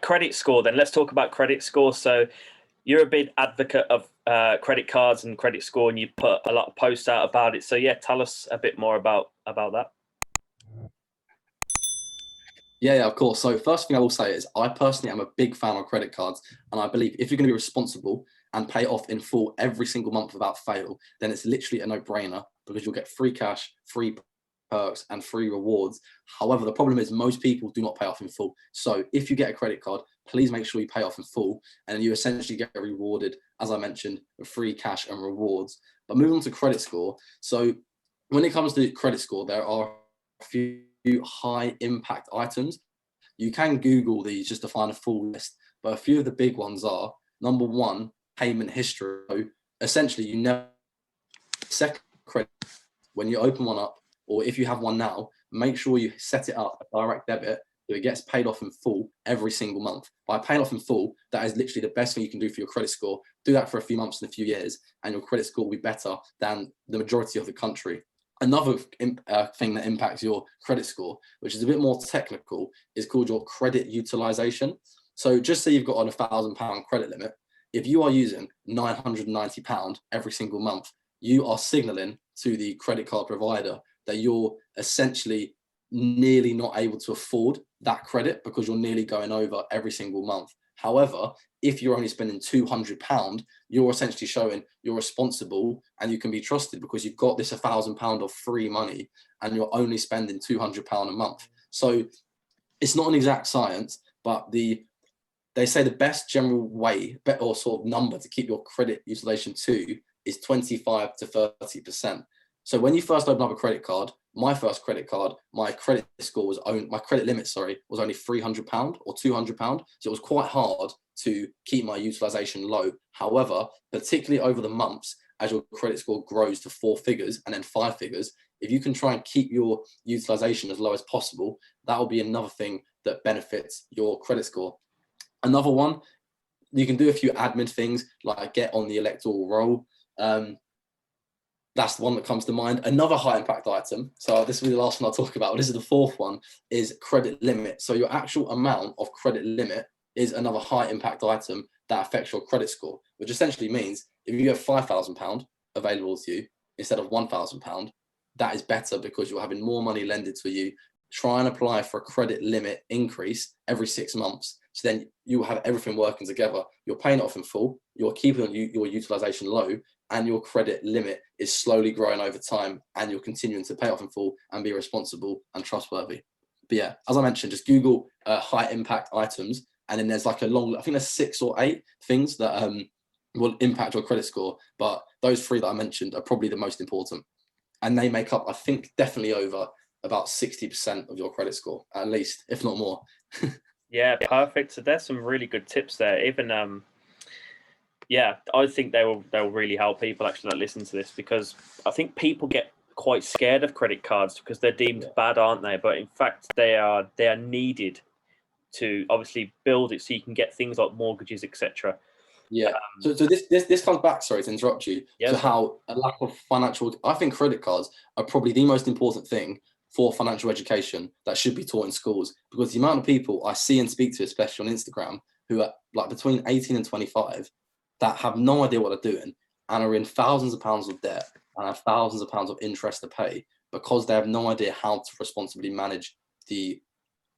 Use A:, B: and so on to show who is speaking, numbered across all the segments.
A: credit score then. Let's talk about credit score. So you're a big advocate of credit cards and credit score, and you put a lot of posts out about it. So yeah, tell us a bit more about that.
B: Yeah, of course. So first thing I will say is I personally am a big fan of credit cards, and I believe if you're going to be responsible and pay off in full every single month without fail, then it's literally a no-brainer because you'll get free cash, free perks, and free rewards. However, the problem is most people do not pay off in full. So if you get a credit card, please make sure you pay off in full, and you essentially get rewarded, as I mentioned, with free cash and rewards. But moving on to credit score. So when it comes to credit score, there are a few high impact items. You can Google these just to find a full list, but a few of the big ones are: number one, payment history. So essentially, you never second credit when you open one up, or if you have one now, make sure you set it up a direct debit so it gets paid off in full every single month. By paying off in full, that is literally the best thing you can do for your credit score. Do that for a few months and a few years, and your credit score will be better than the majority of the country. Another thing that impacts your credit score, which is a bit more technical, is called your credit utilization. So just say you've got on £1,000 credit limit. If you are using £990 every single month, you are signaling to the credit card provider that you're essentially nearly not able to afford that credit because you're nearly going over every single month. However, if you're only spending £200, you're essentially showing you're responsible and you can be trusted because you've got this £1,000 of free money and you're only spending £200 a month. So it's not an exact science, but they say the best general way or sort of number to keep your credit utilization to is 25 to 30%. So when you first open up a credit card, my first credit card, my credit score was my credit limit, was only £300 or £200. So it was quite hard to keep my utilization low. However, particularly over the months, as your credit score grows to 4 figures and then 5 figures, if you can try and keep your utilization as low as possible, that will be another thing that benefits your credit score. Another one, you can do a few admin things like get on the electoral roll. That's the one that comes to mind. Another high impact item, so this will be the last one I'll talk about, but this is the fourth one, is credit limit. So your actual amount of credit limit is another high impact item that affects your credit score, which essentially means if you have £5,000 available to you instead of £1,000, that is better because you're having more money lended to you. Try and apply for a credit limit increase every 6 months. So then you have everything working together. You're paying it off in full, you're keeping your utilization low, and your credit limit is slowly growing over time, and you're continuing to pay off in full and be responsible and trustworthy. But yeah, as I mentioned, just Google high impact items, and then there's like I think there's 6 or 8 things that will impact your credit score. But those 3 that I mentioned are probably the most important, and they make up, I think, definitely over about 60% of your credit score, at least, if not more.
A: Yeah, perfect. So there's some really good tips there. Even yeah, I think they'll really help people actually that listen to this, because I think people get quite scared of credit cards because they're deemed bad, aren't they? But in fact, they are needed to obviously build it so you can get things like mortgages, etc.
B: Yeah. So this comes back, sorry to interrupt you,
A: Yeah,
B: to how a lack of financial, I think credit cards are probably the most important thing for financial education that should be taught in schools, because the amount of people I see and speak to, especially on Instagram, who are like between 18 and 25 that have no idea what they're doing and are in thousands of pounds of debt and have thousands of pounds of interest to pay because they have no idea how to responsibly manage the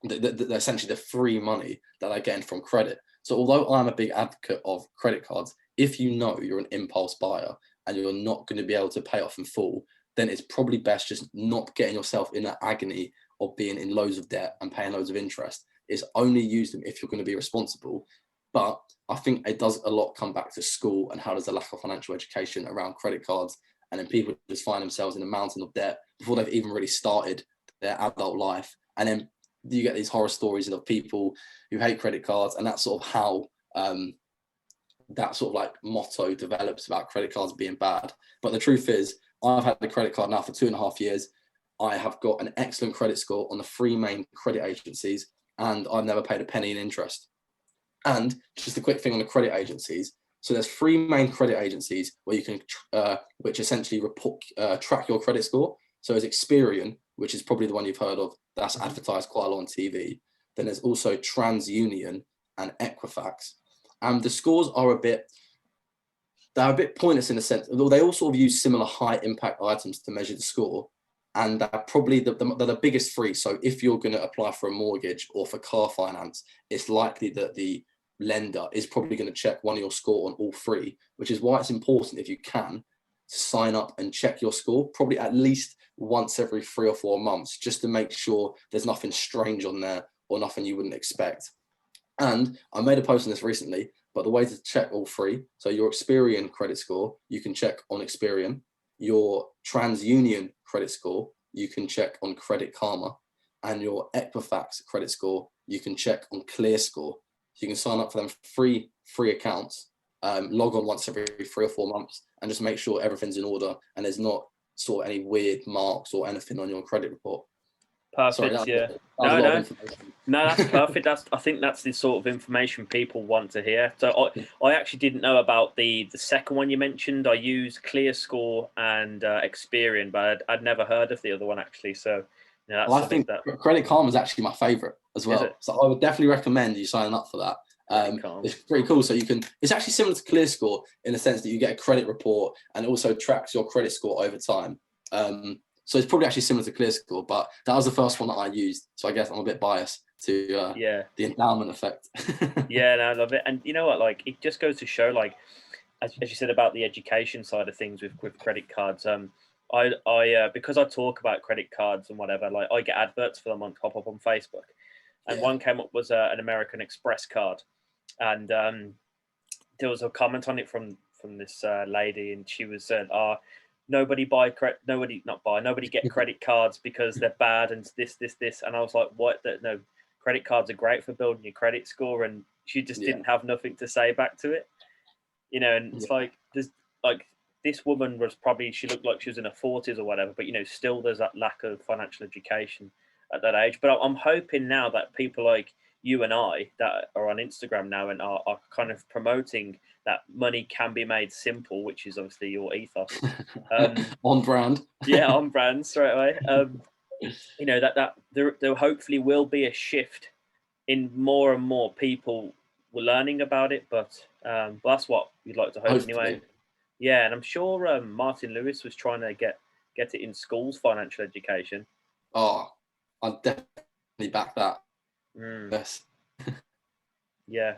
B: essentially the free money that they're getting from credit. So although I'm a big advocate of credit cards, if you know you're an impulse buyer and you're not going to be able to pay off in full, then it's probably best just not getting yourself in that agony of being in loads of debt and paying loads of interest. It's only use them if you're going to be responsible. But I think it does a lot come back to school and how there's a lack of financial education around credit cards, and then people just find themselves in a mountain of debt before they've even really started their adult life. And then you get these horror stories of people who hate credit cards, and that's sort of how that sort of like motto develops about credit cards being bad. But the truth is, I've had the credit card now for 2.5 years. I have got an excellent credit score on the 3 main credit agencies, and I've never paid a penny in interest. And just a quick thing on the credit agencies. So there's 3 main credit agencies where you can, which essentially track your credit score. So there's Experian, which is probably the one you've heard of. That's advertised quite a lot on TV. Then there's also TransUnion, and Equifax. And the scores are a bit pointless in a sense, although they all sort of use similar high impact items to measure the score. And they're probably the biggest three. So if you're going to apply for a mortgage or for car finance, it's likely that the lender is probably going to check one of your score on all three, which is why it's important, if you can, to sign up and check your score probably at least once every 3 or 4 months, just to make sure there's nothing strange on there or nothing you wouldn't expect. And I made a post on this recently, but the way to check all three, so your Experian credit score, you can check on Experian. Your TransUnion credit score, you can check on Credit Karma. And your Equifax credit score, you can check on ClearScore. So you can sign up for them free accounts, log on once every 3 or 4 months, and just make sure everything's in order and there's not sort of any weird marks or anything on your credit report.
A: Perfect.
B: Sorry,
A: Yeah. No, that's perfect. I think that's the sort of information people want to hear. So I actually didn't know about the second one you mentioned. I use ClearScore and Experian, but I'd never heard of the other one actually. So yeah,
B: I think that Credit Karma is actually my favorite as well. So I would definitely recommend you signing up for that. It's pretty cool. So it's actually similar to ClearScore in the sense that you get a credit report and it also tracks your credit score over time. So it's probably actually similar to ClearScore, but that was the first one that I used. So I guess I'm a bit biased to the endowment effect.
A: Yeah, no, I love it. And you know what? Like, it just goes to show, like, as you said about the education side of things with credit cards. I because I talk about credit cards and whatever, like I get adverts for them pop up on Facebook, and one came up was an American Express card, and there was a comment on it from this lady, and she was said, nobody get credit cards because they're bad and this, and I was like, what? No, credit cards are great for building your credit score, and she just didn't have nothing to say back to it, and it's like this woman she looked like she was in her 40s or whatever, but still there's that lack of financial education at that age. But I'm hoping now that people like you and I that are on Instagram now and are kind of promoting that money can be made simple, which is obviously your ethos.
B: On brand.
A: Yeah, on brand straight away. That there hopefully will be a shift in more and more people were learning about it, but that's what we'd like to hope hopefully. Anyway. Yeah, and I'm sure Martin Lewis was trying to get it in schools, financial education.
B: Oh, I'd definitely back that. Yes.
A: Yeah.